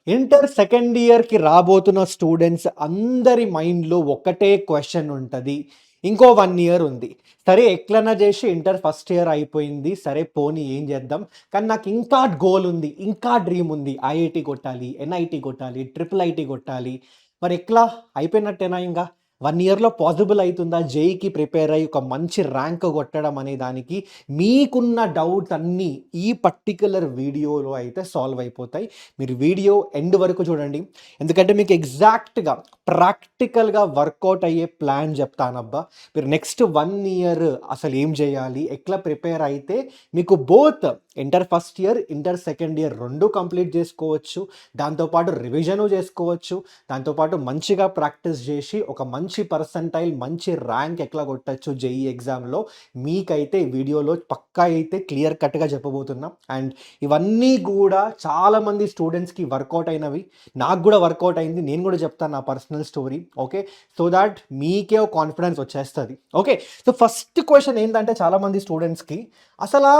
Inter second ఇయర్‌కి రాబోతున్న students అందరి మైండ్‌లో ఒకటే క్వెషన్ ఉంటది. ఇంకో 1 ఇయర్ ఉంది. సరే ఎట్లన్నా జేసి ఇంటర్ ఫస్ట్ ఇయర్ అయిపోయింది. సరే పోనీ ఏం చేద్దాం. కానీ నాకు ఇంకా గోల్ ఉంది. ఇంకా డ్రీమ్ ఉంది. ఐఐటీ కొట్టాలి, ఎన్ఐటీ కొట్టాలి, ట్రిపుల్ ఐటీ కొట్టాలి. మరి ఎట్లా? అయిపోయినట్టేనా ఇంగా? 1 ఇయర్‌లో పాసిబుల్ అయితుందా? జేఈకి ప్రిపేర్ అయ్యి ఒక మంచి ర్యాంక్ కొట్టడం అనే దానికి మీకున్న డౌట్స్ అన్నీ ఈ పర్టిక్యులర్ వీడియోలో అయితే సాల్వ్ అయిపోతాయి. మీరు వీడియో ఎండ్ వరకు చూడండి. ఎందుకంటే మీకు ఎగ్జాక్ట్‌గా, ప్రాక్టికల్‌గా వర్కౌట్ అయ్యే ప్లాన్ చెప్తానబ్బా. మీరు నెక్స్ట్ 1 ఇయర్ అసలు ఏం చేయాలి? ఎట్లా ప్రిపేర్ అయితే మీకు both inter first year, inter second year 2 complete చేసుకోవచ్చు. దాంతో పాటు రివిజను చేసుకోవచ్చు. దాంతో పాటు మంచిగా ప్రాక్టీస్ చేసి ఒక మంచి పర్సెంటైల్, మంచి ర్యాంక్ ఎట్లా కొట్టొచ్చు జేఈఈ ఎగ్జామ్‌లో మీకైతే ఈ వీడియోలో పక్కా అయితే క్లియర్ కట్‌గా చెప్పబోతున్నా. అండ్ ఇవన్నీ గూడా చాలామంది స్టూడెంట్స్‌కి వర్కౌట్ అయినవి. నాకు గూడా వర్కౌట్ అయింది. నేను గూడా చెప్తాను నా personal story. Okay. So thought మీకే ఒక కాన్ఫిడెన్స్ వచ్చేస్తది. ఓకే. సో ఫస్ట్ క్వెషన్ ఏందంటే చాలామంది స్టూడెంట్స్‌కి అసలా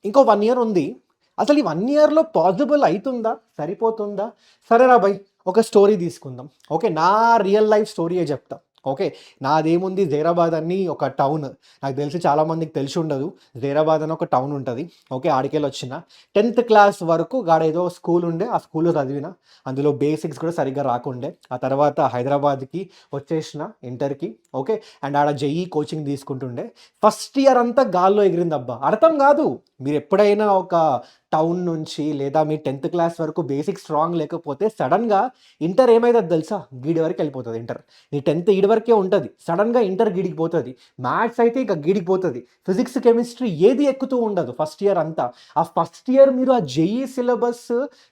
ఇంకో 1 ఇయర్ ఉంది. అసలు ఈ 1 ఇయర్‌లో పాసిబుల్ అయితుందా? సరిపోతుందా? సరేరా భయ్ ఒక స్టోరీ తీసుకుందాం. ఓకే. నా రియల్ లైఫ్ స్టోరీయే చెప్తా. ఓకే. నాదేముంది జైరాబాద్ అని ఒక టౌన్. నాకు తెలిసి చాలామందికి తెలిసి ఉండదు. జైరాబాద్ అని ఒక టౌన్ ఉంటది. ఓకే. ఆడికెళ్ళొచ్చిన. 10థ్ క్లాస్ వరకు గాడేదో స్కూల్ ఉండే. ఆ స్కూల్‌లో చదివిన. అందులో బేసిక్స్ కూడా సరిగ్గా రాకుండే. ఆ తర్వాత హైదరాబాద్‌కి వచ్చేసిన ఇంటర్‌కి. ఓకే. అండ్ ఆడ జేఈఈ కోచింగ్ తీసుకుంటుండే. ఫస్ట్ ఇయర్ అంతా గాల్లో ఎగిరిందబ్బా. అర్థం కాదు. మీరెప్పుడైనా ఒక టౌన్ నుంచి లేదా మీ 10థ్ క్లాస్ వరకు బేసిక్ స్ట్రాంగ్ లేకపోతే సడన్‌గా ఇంటర్ ఏమైతది తెలుసా? గీడి వరకు వెళ్ళిపోతది ఇంటర్. నీ 10థ్ ఈడి వరకే ఉంటది. సడెన్‌గా ఇంటర్ గీడికి పోతది. మ్యాథ్స్ అయితే ఇక గీడికి పోతది. ఫిజిక్స్, కెమిస్ట్రీ ఏది ఎక్కుతూ ఉండదు ఫస్ట్ ఇయర్ అంతా. ఆ ఫస్ట్ ఇయర్ మీరు ఆ జేఈఈ సిలబస్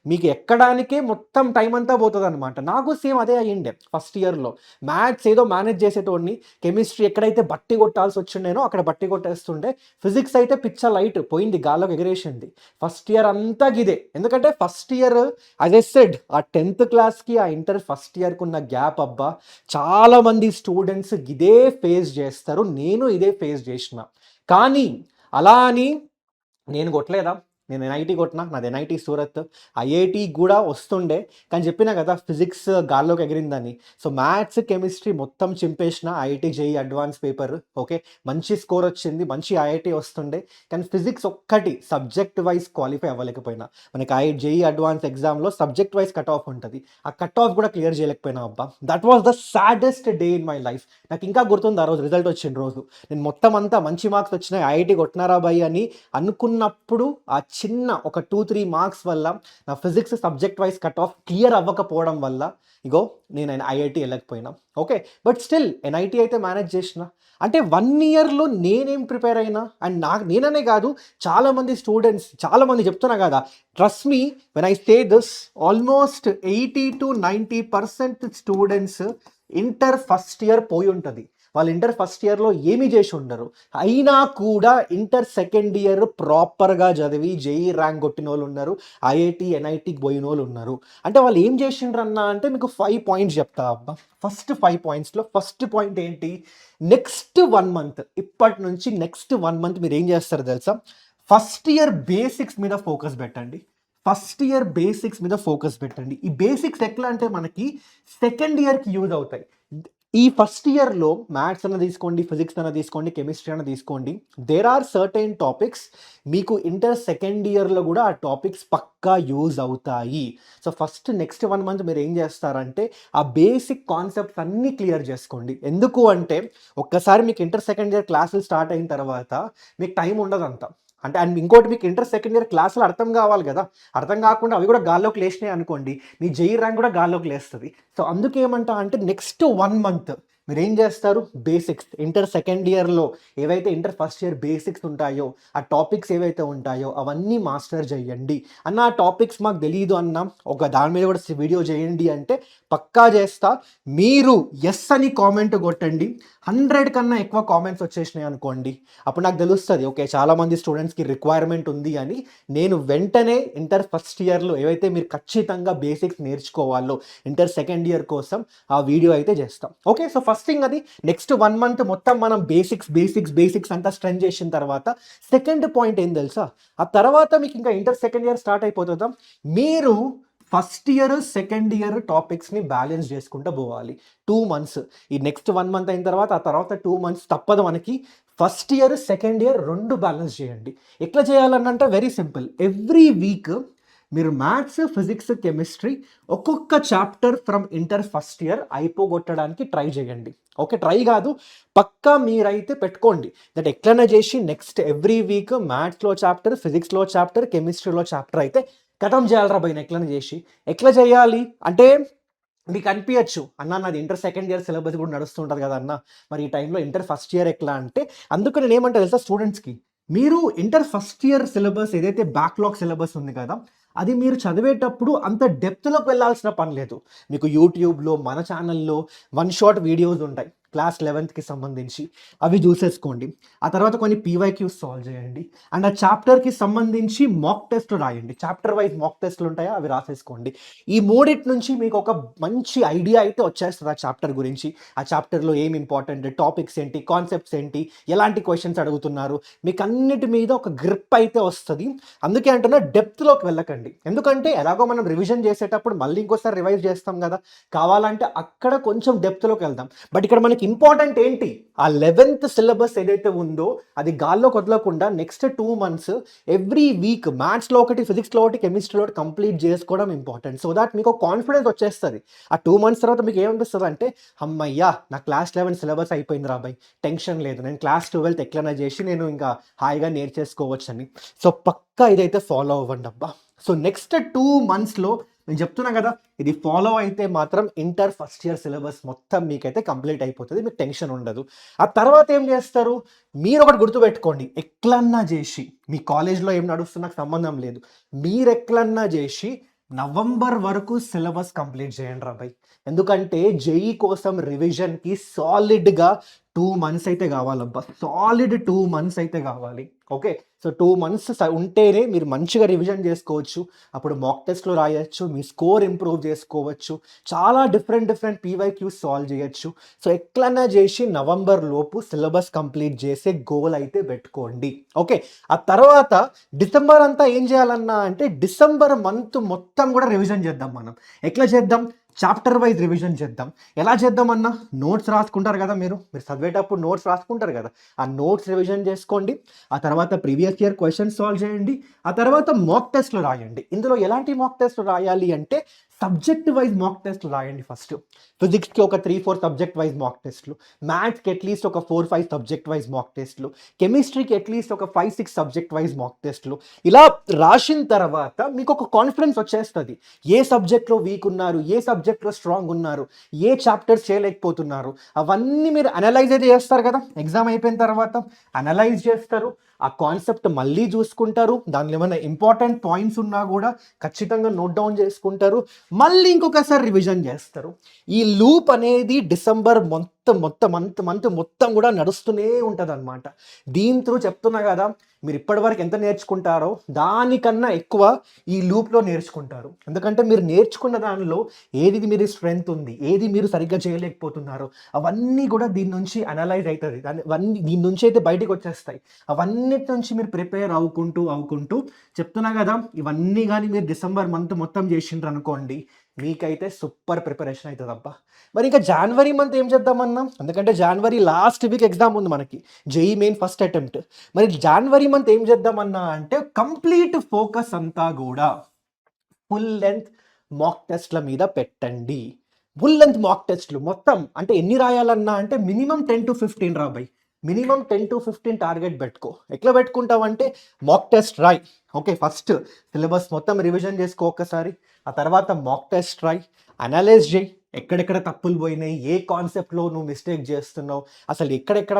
మీకు ఎక్కడానికే మొత్తం టైం అంతా పోతదనమాట. నాకు సేమ్ అదే అయ్యిండే ఫస్ట్ ఇయర్‌లో. మ్యాథ్స్ ఏదో మేనేజ్ చేసేటోడిని. కెమిస్ట్రీ ఎక్కడైతే బట్టి కొట్టాల్సి వచ్చిండేనో అక్కడ బట్టి కొట్టేస్తుండే. ఫిజిక్స్ అయితే పిచ్చ లైట్ పోయింది గాల్లోకి ఎగిరేసింది. ఫస్ట్ ఇయర్ అంతా గిదే. ఎందుకంటే first year as I said ఆ 10థ్ క్లాస్‌కి ఆ ఇంటర్ ఫస్ట్ ఇయర్‌కి ఉన్న గ్యాప్ అబ్బా! చాలామంది స్టూడెంట్స్ ఇదే ఫేస్ చేస్తారు. నేను ఇదే ఫేస్ చేసిన. కానీ అలా అని నేను కొట్టలేదా? నేను ఎన్ఐటీ కొట్టినా. నాది ఎన్ఐటీ సూరత్. ఐఐటీ గూడా వస్తుండే. కానీ చెప్పినా కదా ఫిజిక్స్ గాల్లోకి ఎగిరిందని. సో, మ్యాథ్స్, కెమిస్ట్రీ మొత్తం చింపేసిన. IIT JEE advance paper. Okay. మంచి స్కోర్ వచ్చింది. మంచి ఐఐటీ వస్తుండే. కానీ ఫిజిక్స్ ఒక్కటి సబ్జెక్ట్ వైస్ క్వాలిఫై అవ్వలేకపోయినా. మనకి జేఈఈ అడ్వాన్స్ ఎగ్జామ్‌లో సబ్జెక్ట్ వైస్ కట్ ఆఫ్ ఉంటది. ఆ కట్ ఆఫ్ కూడా క్లియర్ చేయలేకపోయినా అబ్బా! That was the saddest day in my life. నాకు ఇంకా గుర్తుంది ఆ రోజు రిజల్ట్ వచ్చిన రోజు. నేను మొత్తం అంతా మంచి మార్క్స్ వచ్చినాయి. ఐఐటీ కొట్టినారా భయ్ అని అనుకున్నప్పుడు ఆ చిన్న ఒక 2, 3 మార్క్స్ వల్ల నా physics subject wise cut off clear అవ్వకపోవడం వల్ల ఇగో నేను ఐఐటీ వెళ్ళకపోయినా. ఓకే. బట్ స్టిల్ ఎన్ఐటీ అయితే మేనేజ్ చేసిన. అంటే 1 ఇయర్‌లో నేనేం ప్రిపేర్ అయినా అండ్ నేననే కాదు చాలామంది స్టూడెంట్స్ చాలామంది చెప్తున్నా కదా! Trust me when I say this almost 80-90% students inter first year పోయి ఉంటది. వాళ్ళు ఇంటర్ ఫస్ట్ ఇయర్‌లో ఏమి చేసి ఉండరు. అయినా కూడా ఇంటర్ సెకండ్ ఇయర్ ప్రాపర్‌గా చదివి జేఈఈ ర్యాంక్ కొట్టినోళ్ళున్నారు. ఐఐటీ, ఎన్ఐటీకి పోయినోళ్ళున్నారు. అంటే వాళ్ళు ఏం చేసిండ్రన్నా అంటే మీకు 5 పాయింట్స్ చెప్తా అబ్బా. ఫస్ట్ 5 పాయింట్స్‌లో ఫస్ట్ పాయింట్ ఏంటి? నెక్స్ట్ 1 మంత్ ఇప్పటి నుంచి నెక్స్ట్ 1 మంత్ మీరేం చేస్తారో తెలుసా? ఫస్ట్ ఇయర్ బేసిక్స్ మీద ఫోకస్ పెట్టండి. ఫస్ట్ ఇయర్ బేసిక్స్ మీద ఫోకస్ పెట్టండి. ఈ బేసిక్స్ ఎట్లా అంటే మనకి సెకండ్ ఇయర్‌కి యూజ్ అవుతాయి. ఈ ఫస్ట్ ఇయర్‌లో మ్యాథ్స్ అన్నా తీసుకోండి, ఫిజిక్స్ అన్నా తీసుకోండి, కెమిస్ట్రీ అన్నా తీసుకోండి. దేర్ ఆర్ సర్టెన్ టాపిక్స్ మీకు ఇంటర్ సెకండ్ ఇయర్‌లో గూడా ఆ టాపిక్స్ పక్కా యూజ్ అవుతాయి. సో, ఫస్ట్ నెక్స్ట్ 1 మంత్ మీరేం జేస్తారంటే, ఆ బేసిక్ కాన్సెప్ట్స్ అన్నీ క్లియర్ జేసుకోండి. ఎందుకు అంటే, ఒక్కసారి మీకు ఇంటర్ సెకండ్ ఇయర్ క్లాసులు స్టార్ట్ అయిన తర్వాత మీకు టైం ఉండదంత. అంటే అండ్ ఇంకోటి మీకు ఇంటర్ సెకండ్ ఇయర్ క్లాసులు అర్థం గావాలి గదా! అర్థం గాకుండా అవి గూడా గాల్లోకి లేషినాయి అనుకోండి, మీ జేఈఈ ర్యాంక్ గూడా గాల్లోకి లేస్తది. సో, అందుకేమంటా అంటే నెక్స్ట్ 1 మంత్ మీరేం జేస్తారు? బేసిక్స్ ఇంటర్ సెకండ్ ఇయర్‌లో ఏవైతే ఇంటర్ ఫస్ట్ ఇయర్ బేసిక్స్ ఉంటాయో, ఆ టాపిక్స్ ఏవైతే ఉంటాయో అవన్నీ మాస్టర్ జేయండి. అన్న ఆ టాపిక్స్ మాకు తెలీదు అన్న, ఒక దాని మీద కూడా వీడియో చేయండి అంటే పక్కా చేస్తా. మీరు యెస్ అని కామెంట్ కొట్టండి. 100 కన్నా ఎక్కువ కామెంట్స్ వచ్చేసినాయి అనుకోండి, అప్పుడు నాకు తెలుస్తది. ఓకే. చాలామంది స్టూడెంట్స్‌కి రిక్వైర్మెంట్ ఉంది అని. నేను వెంటనే ఇంటర్ ఫస్ట్ ఇయర్‌లో ఏవైతే మీరు ఖచ్చితంగా బేసిక్స్ నేర్చుకోవాలో ఇంటర్ సెకండ్ ఇయర్ కోసం ఆ వీడియో అయితే చేస్తాం. ఓకే. సో, ఫస్ట్ థింగ్ అది నెక్స్ట్ 1 మంత్ మొత్తం మనం బేసిక్స్ అంతా స్ట్రెంత్ చేసిన తర్వాత సెకండ్ పాయింట్ ఏం తెలుసా? ఆ తర్వాత మీకు ఇంకా ఇంటర్ సెకండ్ ఇయర్ స్టార్ట్ అయిపోతదా? మీరు ఫస్ట్ ఇయర్, సెకండ్ ఇయర్ టాపిక్స్‌ని బ్యాలెన్స్ చేసుకుంటూ పోవాలి. 2 మంత్స్. ఈ నెక్స్ట్ 1 మంత్ అయిన తర్వాత, ఆ తర్వాత 2 మంత్స్ తప్పదు మనకి. First year, second year 2 balance చేయండి. ఎట్లా చేయాలనంటే వెరీ సింపుల్. ఎవ్రీ వీక్ మీరు మ్యాథ్స్, ఫిజిక్స్, కెమిస్ట్రీ ఒక్కొక్క chapter from inter first year అయిపోగొట్టడానికి ట్రై చేయండి. ఓకే, ట్రై కాదు, పక్కా మీరైతే పెట్టుకోండి. దట్ ఎట్లైనా చేసి నెక్స్ట్ ఎవ్రీ వీక్ మ్యాథ్స్‌లో చాప్టర్, ఫిజిక్స్‌లో చాప్టర్, కెమిస్ట్రీలో చాప్టర్ అయితే ఖతం చేయాలిరా భయ్ ఎట్లైనా చేసి. ఎట్లా చేయాలి అంటే మీకు అనిపించచ్చు, అన్న నాది ఇంటర్ సెకండ్ ఇయర్ సిలబస్ కూడా నడుస్తుంటుంది కదా అన్న, మరి ఈ టైంలో ఇంటర్ ఫస్ట్ ఇయర్ ఎట్లా అంటే, అందుకు నేను ఏమంటా తెలుసా స్టూడెంట్స్కి, మీరు ఇంటర్ ఫస్ట్ ఇయర్ సిలబస్ ఏదైతే బ్యాక్లాగ్ సిలబస్ ఉంది కదా, అది మీరు చదివేటప్పుడు అంత డెప్త్లోకి వెళ్ళాల్సిన పని లేదు. మీకు యూట్యూబ్లో మన ఛానల్లో 1 షాట్ వీడియోస్ ఉంటాయి క్లాస్ 11థ్కి సంబంధించి, అవి చూసేసుకోండి. ఆ తర్వాత కొన్ని పీవైక్యూస్ సాల్వ్ చేయండి. అండ్ ఆ చాప్టర్కి సంబంధించి మాక్ టెస్ట్లు రాయండి. చాప్టర్ వైజ్ మాక్ టెస్ట్లు ఉంటాయా, అవి రాసేసుకోండి. ఈ మూడిటి నుంచి మీకు ఒక మంచి ఐడియా అయితే వచ్చేస్తుంది ఆ చాప్టర్ గురించి. ఆ చాప్టర్లో ఏం ఇంపార్టెంట్, టాపిక్స్ ఏంటి, కాన్సెప్ట్స్ ఏంటి, ఎలాంటి క్వశ్చన్స్ అడుగుతున్నారు, మీకు అన్నిటి మీద ఒక గ్రిప్ అయితే వస్తుంది. అందుకే అంటున్నా డెప్త్లోకి వెళ్ళకండి. ఎందుకంటే ఎలాగో మనం రివిజన్ చేసేటప్పుడు మళ్ళీ ఇంకోసారి రివైజ్ చేస్తాం కదా, కావాలంటే అక్కడ కొంచెం డెప్త్లోకి వెళ్దాం. బట్ ఇక్కడ మనకి ఇంపార్టెంట్ ఏంటి, ఆ 11th సిలబస్ ఏదైతే ఉందో అది గాల్లో వదలకుండా నెక్స్ట్ 2 మంత్స్ ఎవ్రీ వీక్ మ్యాథ్స్లో ఒకటి, ఫిజిక్స్లో ఒకటి, కెమిస్ట్రీలో ఒకటి కంప్లీట్ చేసుకోవడం ఇంపార్టెంట్. సో దాట్ మీకు కాన్ఫిడెన్స్ వచ్చేస్తుంది. ఆ 2 మంత్స్ తర్వాత మీకు ఏమనిపిస్తుంది అంటే, అమ్మయ్యా నా క్లాస్ 11 సిలబస్ అయిపోయింది రాబాయ్, టెన్షన్ లేదు, నేను క్లాస్ 12 ఎట్లైనా చేసి నేను ఇంకా హాయిగా నేర్చేసుకోవచ్చు అని. సో పక్కా ఇదైతే ఫాలో అవ్వండి అబ్బా. సో నెక్స్ట్ 2 మంత్స్లో నేను చెప్తున్నా కదా, ఇది ఫాలో అయితే మాత్రం ఇంటర్ ఫస్ట్ ఇయర్ సిలబస్ మొత్తం మీకైతే కంప్లీట్ అయిపోతుంది, మీకు టెన్షన్ ఉండదు. ఆ తర్వాత ఏం చేస్తారు, మీరు ఒకటి గుర్తుపెట్టుకోండి, ఎట్లన్నా చేసి మీ కాలేజ్లో ఏం నడుస్తున్నా నాకు సంబంధం లేదు, మీరు ఎట్లన్నా చేసి నవంబర్ వరకు సిలబస్ కంప్లీట్ చేయండి రాబాయ్. ఎందుకంటే జేఈ కోసం రివిజన్కి సాలిడ్గా 2 మంత్స్ అయితే కావాలబ్బా, సాలిడ్ 2 మంత్స్ అయితే కావాలి. ఓకే, సో 2 మంత్స్ ఉంటేనే మీరు మంచిగా రివిజన్ చేసుకోవచ్చు. అప్పుడు మాక్ టెస్ట్లో రాయొచ్చు, మీ స్కోర్ ఇంప్రూవ్ చేసుకోవచ్చు, చాలా డిఫరెంట్ పీవైక్యూస్ సాల్వ్ చేయొచ్చు. సో ఎట్లన్నా చేసి నవంబర్ లోపు సిలబస్ కంప్లీట్ చేసే గోల్ అయితే పెట్టుకోండి. ఓకే, ఆ తర్వాత డిసెంబర్ అంతా ఏం చేయాలన్నా అంటే, డిసెంబర్ మంత్ మొత్తం కూడా రివిజన్ చేద్దాం మనం. ఎట్లా చేద్దాం, చాప్టర్ వైజ్ రివిజన్ చేద్దాం. ఎలా చేద్దామన్నా, నోట్స్ రాసుకుంటారు కదా, మీరు చదివేటప్పుడు నోట్స్ రాసుకుంటారు కదా, ఆ నోట్స్ రివిజన్ చేసుకోండి. ఆ తర్వాత ప్రీవియస్ ఇయర్ క్వశ్చన్స్ సాల్వ్ చేయండి. ఆ తర్వాత మాక్ టెస్ట్లు రాయండి. ఇందులో ఎలాంటి మాక్ టెస్ట్లు రాయాలి అంటే, సబ్జెక్ట్ వైజ్ మాక్ టెస్ట్లు రాయండి. ఫస్ట్ ఫిజిక్స్కి ఒక 3-4 సబ్జెక్ట్ వైజ్ మాక్ టెస్ట్లు, మ్యాథ్స్కి అట్లీస్ట్ ఒక 4-5 సబ్జెక్ట్ వైజ్ మాక్ టెస్ట్లు, కెమిస్ట్రీకి అట్లీస్ట్ ఒక 5-6 సబ్జెక్ట్ వైజ్ మాక్ టెస్ట్లు. ఇలా రాసిన తర్వాత మీకు ఒక కాన్ఫిడెన్స్ వచ్చేస్తుంది, ఏ సబ్జెక్ట్లో వీక్ ఉన్నారు, ఏ సబ్జెక్ట్లో స్ట్రాంగ్ ఉన్నారు, ఏ చాప్టర్స్ చేయలేకపోతున్నారు, అవన్నీ మీరు అనలైజ్ అయితే చేస్తారు కదా. ఎగ్జామ్ అయిపోయిన తర్వాత అనలైజ్ చేస్తారు, ఆ కాన్సెప్ట్ మళ్ళీ చూసుకుంటారు, దానిలో ఏమైనా ఇంపార్టెంట్ పాయింట్స్ ఉన్నా కూడా ఖచ్చితంగా నోట్ డౌన్ చేసుకుంటారు, మళ్ళీ ఇంకొకసారి రివిజన్ చేస్తారు. ఈ లూప్ అనేది డిసెంబర్ మంత్ మొత్తం కూడా నడుస్తూనే ఉంటుంది అనమాట. దీని త్రూ చెప్తున్నా కదా, మీరు ఇప్పటివరకు ఎంత నేర్చుకుంటారో దానికన్నా ఎక్కువ ఈ లూప్లో నేర్చుకుంటారు. ఎందుకంటే మీరు నేర్చుకున్న దానిలో ఏది మీరు స్ట్రెంగ్త్ ఉంది, ఏది మీరు సరిగ్గా చేయలేకపోతున్నారో అవన్నీ కూడా దీని నుంచి అనలైజ్ అవుతుంది, అవన్నీ దీని నుంచి అయితే బయటకు వచ్చేస్తాయి. అవన్నిటి నుంచి మీరు ప్రిపేర్ అవ్వుకుంటూ చెప్తున్నా కదా, ఇవన్నీ కానీ మీరు డిసెంబర్ మంత్ మొత్తం చేసిండ్రు అనుకోండి, మీకైతే సూపర్ ప్రిపరేషన్ అవుతుంది అబ్బా. మరి ఇంకా జనవరి మంత్ ఏం చేద్దామన్నా, ఎందుకంటే జనవరి లాస్ట్ వీక్ ఎగ్జామ్ ఉంది మనకి, జేఈ మెయిన్ ఫస్ట్ అటెంప్ట్. మరి జనవరి మంత్ ఏం చేద్దామన్నా అంటే, కంప్లీట్ ఫోకస్ అంతా కూడా ఫుల్ లెంత్ మాక్ టెస్ట్ల మీద పెట్టండి. ఫుల్ లెంత్ మాక్ టెస్ట్లు మొత్తం అంటే ఎన్ని రాయాలన్నా అంటే మినిమం 10-15 రాబాయ్, మినిమం 10-15 టార్గెట్ పెట్టుకో. ఎట్లా పెట్టుకుంటావంటే, మాక్ టెస్ట్ రాయ్. ఓకే, ఫస్ట్ సిలబస్ మొత్తం రివిజన్ చేసుకో ఒక్కసారి, ఆ తర్వాత మాక్ టెస్ట్ రాయ్, అనలైజ్ చేయి, ఎక్కడెక్కడ తప్పులు పోయినాయి, ఏ కాన్సెప్ట్లో నువ్వు మిస్టేక్ చేస్తున్నావు, అసలు ఎక్కడెక్కడ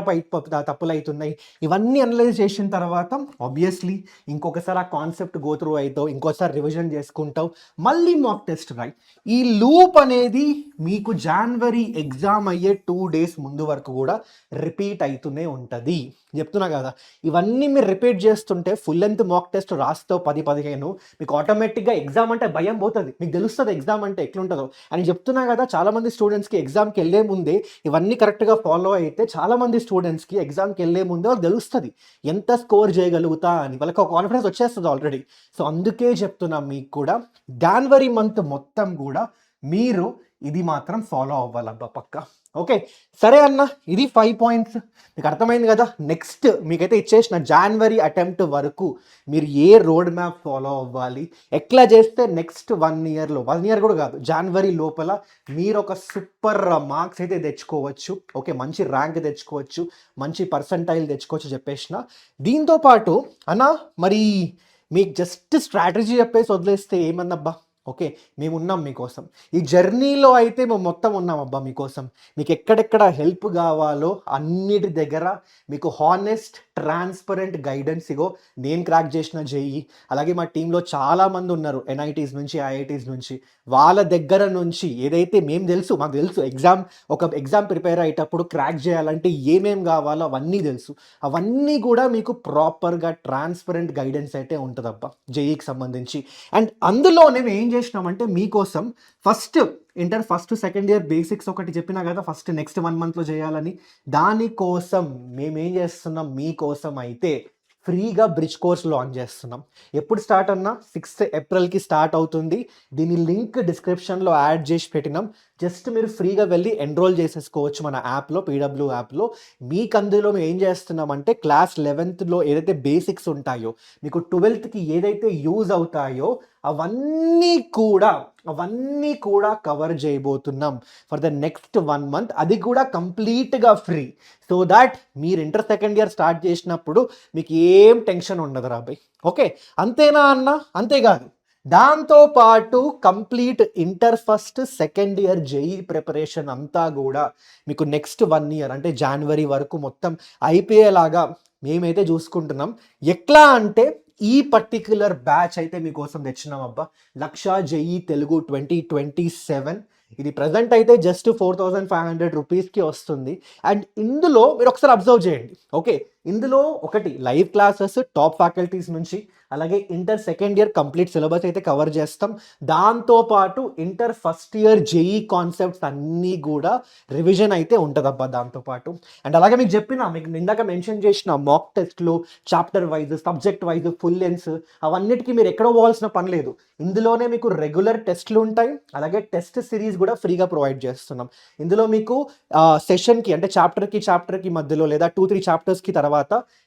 తప్పులు అవుతున్నాయి, ఇవన్నీ అనలైజ్ చేసిన తర్వాత ఆబ్వియస్లీ ఇంకొకసారి ఆ కాన్సెప్ట్ గో త్రూ అవుతావు, ఇంకోసారి రివిజన్ చేసుకుంటావు, మళ్ళీ మాక్ టెస్ట్ రాయ్. ఈ లూప్ అనేది మీకు జనవరి ఎగ్జామ్ అయ్యే 2 days ముందు వరకు కూడా రిపీట్ అవుతూనే ఉంటుంది. చెప్తున్నా కదా, ఇవన్నీ మీరు రిపీట్ చేస్తుంటే ఫుల్ లెంత్ మాక్ టెస్ట్ రాస్తావు 10-15, మీకు ఆటోమేటిక్గా ఎగ్జామ్ అంటే భయం పోతుంది, మీకు తెలుస్తుంది ఎగ్జామ్ అంటే ఎట్లుంటుందో అని చెప్తున్నా కదా. చాలామంది స్టూడెంట్స్కి ఎగ్జామ్కి వెళ్ళే ముందే ఇవన్నీ కరెక్ట్గా ఫాలో అయితే చాలామంది స్టూడెంట్స్కి ఎగ్జామ్కి వెళ్ళే ముందే వాళ్ళకి తెలుస్తుంది ఎంత స్కోర్ చేయగలుగుతా అని, వాళ్ళకి ఒక కాన్ఫిడెన్స్ వచ్చేస్తుంది ఆల్రెడీ. సో అందుకే చెప్తున్నా మీకు కూడా జనవరి మంత్ మొత్తం కూడా మీరు ఇది మాత్రం ఫాలో అవ్వాలబ్బా పక్క. ఓకే సరే అన్న, ఇది 5 పాయింట్స్ మీకు అర్థమైంది కదా. నెక్స్ట్ మీకైతే ఇచ్చేసిన జనవరి అటెంప్ట్ వరకు మీరు ఏ రోడ్ మ్యాప్ ఫాలో అవ్వాలి, ఎట్లా చేస్తే నెక్స్ట్ 1 ఇయర్లో, 1 ఇయర్ కూడా కాదు, జనవరి లోపల మీరు ఒక సూపర్ మార్క్స్ అయితే తెచ్చుకోవచ్చు. ఓకే మంచి ర్యాంక్ తెచ్చుకోవచ్చు, మంచి పర్సంటైల్ తెచ్చుకోవచ్చు చెప్పేసిన. దీంతో పాటు అన్న మరి మీకు జస్ట్ స్ట్రాటజీ చెప్పేసి వదిలేస్తే ఏమన్నబ్బా, ఓకే మేము ఉన్నాం మీకోసం, ఈ జర్నీలో అయితే మేము మొత్తం ఉన్నాం అబ్బా మీకోసం. మీకు ఎక్కడెక్కడ హెల్ప్ కావాలో అన్నిటి దగ్గర మీకు హానెస్ట్ ట్రాన్స్పరెంట్ గైడెన్స్ ఇగో నేను క్రాక్ చేసిన జేఈ, అలాగే మా టీంలో చాలామంది ఉన్నారు ఎన్ఐటీస్ నుంచి ఐఐటీస్ నుంచి, వాళ్ళ దగ్గర నుంచి ఏదైతే మేము తెలుసు, మాకు తెలుసు ఒక ఎగ్జామ్ ప్రిపేర్ అయ్యేటప్పుడు క్రాక్ చేయాలంటే ఏమేం కావాలో అవన్నీ తెలుసు. అవన్నీ కూడా మీకు ప్రాపర్గా ట్రాన్స్పరెంట్ గైడెన్స్ అయితే ఉంటుందబ్బా జేఈకి సంబంధించి. అండ్ అందులోనే మేము ఏం చేసినామంటే మీకోసం inter first second year basics ఒకటి చెప్పినా కదా, ఫస్ట్ నెక్స్ట్ 1 మంత్లో చేయాలని. దానికోసం మేమేం చేస్తున్నాం, మీకోసం అయితే ఫ్రీగా బ్రిడ్జ్ కోర్స్ లాంచ్ చేస్తున్నాం. ఎప్పుడు స్టార్ట్ అన్నా 6th ఏప్రిల్కి స్టార్ట్ అవుతుంది. దీని లింక్ డిస్క్రిప్షన్లో యాడ్ చేసి పెట్టినాం. జస్ట్ మీరు ఫ్రీగా వెళ్ళి ఎన్రోల్ చేసేసుకోవచ్చు మన యాప్లో, పీడబ్ల్యూ యాప్లో. మీకు అందులో మేము ఏం చేస్తున్నామంటే క్లాస్ 11th ఏదైతే బేసిక్స్ ఉంటాయో, మీకు 12th ఏదైతే యూజ్ అవుతాయో అవన్నీ కూడా కవర్ చేయబోతున్నాం ఫర్ ద నెక్స్ట్ 1 మంత్. అది కూడా కంప్లీట్గా ఫ్రీ. సో దాట్ మీరు ఇంటర్ సెకండ్ ఇయర్ స్టార్ట్ చేసినప్పుడు మీకు ఏం టెన్షన్ ఉండదు రాబాయ్. ఓకే అంతేనా అన్న? అంతేకాదు, దాంతోపాటు complete inter first second year JEE preparation అంతా కూడా మీకు నెక్స్ట్ 1 ఇయర్ అంటే జనవరి వరకు మొత్తం అయిపోయేలాగా మేమైతే చూసుకుంటున్నాం. ఎట్లా అంటే ఈ పర్టిక్యులర్ బ్యాచ్ అయితే మీకోసం తెచ్చినాం అబ్బా, లక్ష జేఈ తెలుగు 2027. ఇది ప్రజెంట్ అయితే జస్ట్ 4500 రూపీస్కి వస్తుంది. అండ్ ఇందులో మీరు ఒకసారి అబ్జర్వ్ చేయండి. ఓకే ఇందులో ఒకటి లైవ్ క్లాసెస్ టాప్ ఫ్యాకల్టీస్ నుంచి, అలాగే inter second year complete syllabus అయితే కవర్ చేస్తాం. దాంతోపాటు inter first year JEE concepts అన్నీ కూడా రివిజన్ అయితే ఉంటుందబ్బా దాంతోపాటు. అండ్ అలాగే మీకు ఇందాక మెన్షన్ చేసిన మాక్ టెస్ట్లు chapter wise, subject wise, full length అవన్నిటికీ మీరు ఎక్కడ పోవాల్సిన పని లేదు. ఇందులోనే మీకు రెగ్యులర్ టెస్ట్లు ఉంటాయి, అలాగే టెస్ట్ సిరీస్ కూడా ఫ్రీగా ప్రొవైడ్ చేస్తున్నాం. ఇందులో మీకు సెషన్కి అంటే చాప్టర్కి మధ్యలో లేదా 2-3 చాప్టర్స్కి తర్వాత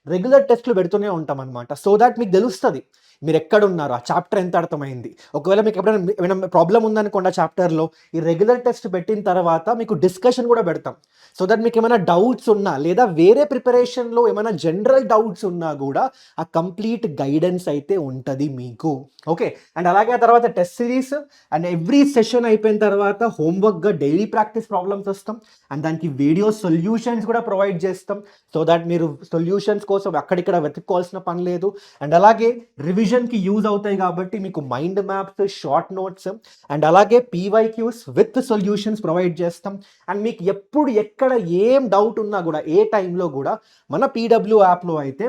రెగ్యులర్ టెస్ట్లు పెడుతూనే ఉంటాం అనమాట. సో దాట్ మీకు తెలుస్తుంది మీరు ఎక్కడున్నారు, ఆ చాప్టర్ ఎంత అర్థమైంది. ఒకవేళ మీకు ఎప్పుడైనా ఏమైనా ప్రాబ్లం ఉందనుకోండి ఆ చాప్టర్లో, ఈ రెగ్యులర్ టెస్ట్ పెట్టిన తర్వాత మీకు డిస్కషన్ కూడా పెడతాం. సో దట్ మీకు ఏమైనా డౌట్స్ ఉన్నా లేదా వేరే ప్రిపరేషన్లో ఏమైనా జనరల్ డౌట్స్ ఉన్నా కూడా ఆ కంప్లీట్ గైడెన్స్ అయితే ఉంటుంది మీకు. ఓకే అండ్ అలాగే ఆ తర్వాత test series and every session అయిపోయిన తర్వాత హోంవర్క్గా డైలీ ప్రాక్టీస్ ప్రాబ్లమ్స్ వస్తాం. అండ్ దానికి వీడియో సొల్యూషన్స్ కూడా ప్రొవైడ్ చేస్తాం. సో దట్ మీరు సొల్యూషన్స్ కోసం అక్కడిక్కడ వెతుక్కోవాల్సిన పని లేదు. అండ్ అలాగే రివిజన్కి యూజ్ అవుతాయి కాబట్టి మీకు mind maps, short notes and అలాగే పీవైక్యూస్ విత్ సొల్యూషన్స్ ప్రొవైడ్ చేస్తాం. అండ్ మీకు ఎప్పుడు ఎక్కడ ఏం డౌట్ ఉన్నా కూడా ఏ టైంలో కూడా మన పీడబ్ల్యూ యాప్లో అయితే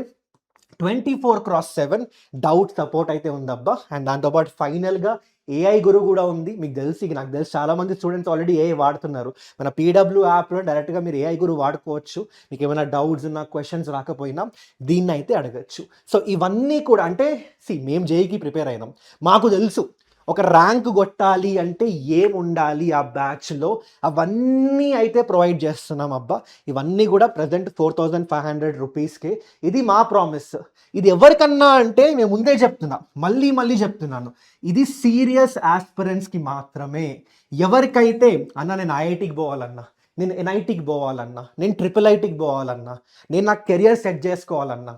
24/7 డౌట్ సపోర్ట్ అయితే ఉందబ్బా. అండ్ దాంతోపాటు ఫైనల్గా ఏఐ గురు కూడా ఉంది. నాకు తెలిసి చాలామంది స్టూడెంట్స్ ఆల్రెడీ ఏఐ వాడుతున్నారు. మన పీడబ్ల్యూ యాప్లో డైరెక్ట్గా మీరు ఏఐ గురు వాడుకోవచ్చు. మీకు ఏమైనా డౌట్స్ ఉన్నా, క్వశ్చన్స్ రాకపోయినా దీన్ని అయితే అడగచ్చు. సో ఇవన్నీ కూడా అంటే మేము జేఈకి ప్రిపేర్ అయినాం, మాకు తెలుసు ఒక ర్యాంక్ కొట్టాలి అంటే ఏం ఉండాలి ఆ బ్యాచ్లో, అవన్నీ అయితే ప్రొవైడ్ చేస్తున్నాం అబ్బా. ఇవన్నీ కూడా ప్రజెంట్ 4500 రూపీస్కి. ఇది మా ప్రామిస్. ఇది ఎవరికన్నా అంటే నేను ముందే మళ్ళీ చెప్తున్నాను, ఇది సీరియస్ ఆస్పిరెంట్స్కి మాత్రమే. ఎవరికైతే అన్న నేను ఐఐటికి పోవాలన్నా, నేను ఎన్ఐటికి పోవాలన్నా, నేను IIITకి పోవాలన్నా, నేను నా కెరియర్ సెట్ చేసుకోవాలన్నా,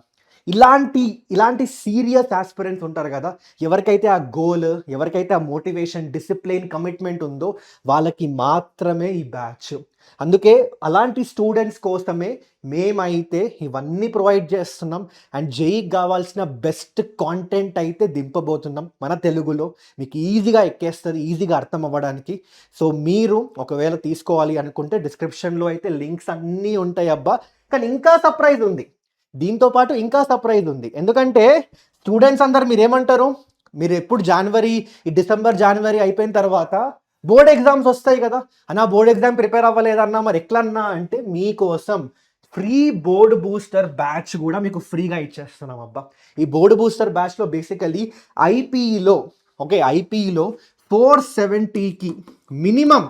ఇలాంటి సీరియస్ ఆస్పిరెంట్స్ ఉంటారు కదా, ఎవరికైతే ఆ గోల్, ఎవరికైతే ఆ మోటివేషన్, డిసిప్లిన్, కమిట్మెంట్ ఉందో వాళ్ళకి మాత్రమే ఈ బ్యాచ్. అందుకే అలాంటి స్టూడెంట్స్ కోసమే మేమైతే ఇవన్నీ ప్రొవైడ్ చేస్తున్నాం. అండ్ జేఈకి కావాల్సిన బెస్ట్ కాంటెంట్ అయితే దింపబోతున్నాం మన తెలుగులో. మీకు ఈజీగా ఎక్కేస్తుంది, ఈజీగా అర్థం అవ్వడానికి. సో మీరు ఒకవేళ తీసుకోవాలి అనుకుంటే డిస్క్రిప్షన్లో అయితే లింక్స్ అన్నీ ఉంటాయి అబ్బా. కానీ ఇంకా సర్ప్రైజ్ ఉంది. దీంతో పాటు ఇంకా సర్ప్రైజ్ ఉంది. ఎందుకంటే స్టూడెంట్స్ అందరూ మీరేమంటారు? మీరు ఎప్పుడు డిసెంబర్, జనవరి అయిపోయిన తర్వాత బోర్డ్ ఎగ్జామ్స్ వస్తాయి కదా! అన్నా బోర్డ్ ఎగ్జామ్ ప్రిపేర్ అవ్వలేదన్నా మరి ఎట్లన్నా అంటే మీకోసం ఫ్రీ బోర్డ్ బూస్టర్ బ్యాచ్ కూడా మీకు ఫ్రీగా ఇచ్చేస్తున్నాం అబ్బా. ఈ బోర్డ్ బూస్టర్ బ్యాచ్‌లో బేసికల్లీ ఐపీఈలో ఐపీఈలో 470కి మినిమమ్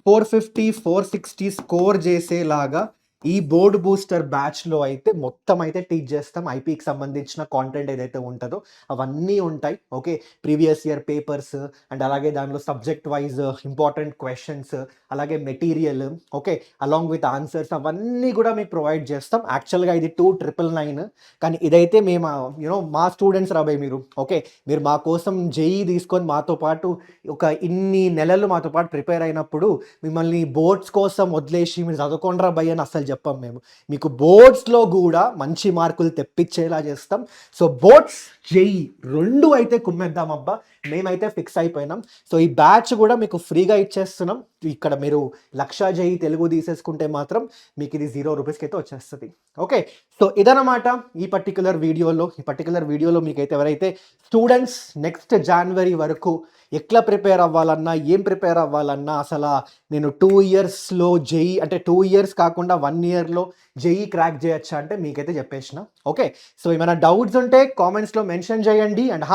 450, 460 స్కోర్ చేసేలాగా ఈ బోర్డ్ బూస్టర్ బ్యాచ్‌లో అయితే మొత్తం అయితే టీచ్ చేస్తాం. ఐపీకి సంబంధించిన కాంటెంట్ ఏదైతే ఉంటదో అవన్నీ ఉంటాయి. Okay. Previous year papers and అలాగే దానిలో సబ్జెక్ట్ వైస్ ఇంపార్టెంట్ క్వెషన్స్, అలాగే material, okay, along with answers అవన్నీ కూడా మీకు ప్రొవైడ్ చేస్తాం. యాక్చువల్‌గా ఇది 2,999 కానీ ఇదైతే మేము మా స్టూడెంట్స్ రాబోయే మీరు. ఓకే. మీరు మా కోసం జేఈఈ తీసుకొని మాతో పాటు ఒక ఇన్ని నెలలు మాతో పాటు ప్రిపేర్ అయినప్పుడు మిమ్మల్ని బోర్డ్స్ కోసం వదిలేసి మీరు చదువుకోండిరా భయ్ అని అస్సలు చెప్పం మేము. మీకు బోర్డ్స్‌లో గూడా మంచి మార్కులు తెప్పించేలా చేస్తాం. సో బోర్డ్స్, జేఈఈ 2 అయితే కుమ్మేద్దాం అబ్బా. మేమైతే ఫిక్స్ అయిపోయినాం. సో ఈ బ్యాచ్ కూడా మీకు ఫ్రీగా ఇచ్చేస్తున్నాం. ఇక్కడ మీరు 1,00,000 జేఈఈ తెలుగు తీసేసుకుంటే మాత్రం మీకు ఇది ₹0 అయితే వచ్చేస్తది. ఓకే. సో ఇదనమాట ఈ పర్టిక్యులర్ వీడియోలో మీకైతే ఎవరైతే స్టూడెంట్స్ నెక్స్ట్ జనవరి వరకు ఎట్లా ప్రిపేర్ అవ్వాలన్నా, ఏం ప్రిపేర్ అవ్వాలన్నా, అసలు నేను 2 ఇయర్స్‌లో జేఈఈ అంటే 2 ఇయర్స్ కాకుండా 1 ఇయర్‌లో జేఈఈ క్రాక్ చేయొచ్చా అంటే మీకైతే చెప్పేసిన. ఓకే. సో ఏమైనా డౌట్స్ ఉంటే కామెంట్స్‌లో మెన్షన్ చేయండి. అండ్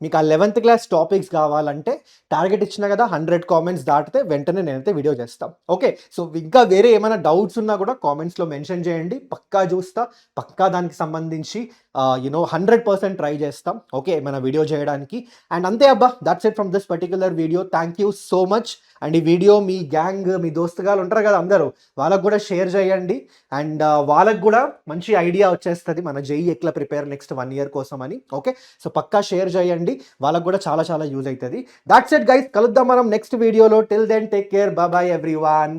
మీకు ఆ 11th క్లాస్ టాపిక్స్ కావాలంటే టార్గెట్ ఇచ్చిన కదా 100 కామెంట్స్ దాటితే వెంటనే నేనైతే వీడియో చేస్తాం. ఓకే. సో ఇంకా వేరే ఏమైనా డౌట్స్ ఉన్నా కూడా కామెంట్స్‌లో మెన్షన్ చేయండి. పక్కా చూస్తా. పక్కా దానికి సంబంధించి 100% ట్రై చేస్తాం. ఓకే. ఏమైనా వీడియో చేయడానికి. అండ్ అంతే అబ్బా. That's it from this particular video. Thank you so much. And ఈ వీడియో మీ గ్యాంగ్, మీ దోస్తుగాళ్ళు ఉంటారు కదా అందరూ, వాళ్ళకు కూడా షేర్ చేయండి. అండ్ వాళ్ళకు కూడా మంచి ఐడియా వచ్చేస్తుంది మన జేఈఈ ఎట్లా ప్రిపేర్ నెక్స్ట్ 1 ఇయర్ కోసం అని. ఓకే. సో పక్కా షేర్ చేయండి. వాళ్ళకు కూడా చాలా చాలా యూజ్ అవుతుంది. That's it guys. కలుద్దాం మనం నెక్స్ట్ వీడియోలో. Till then take care. Bye bye everyone.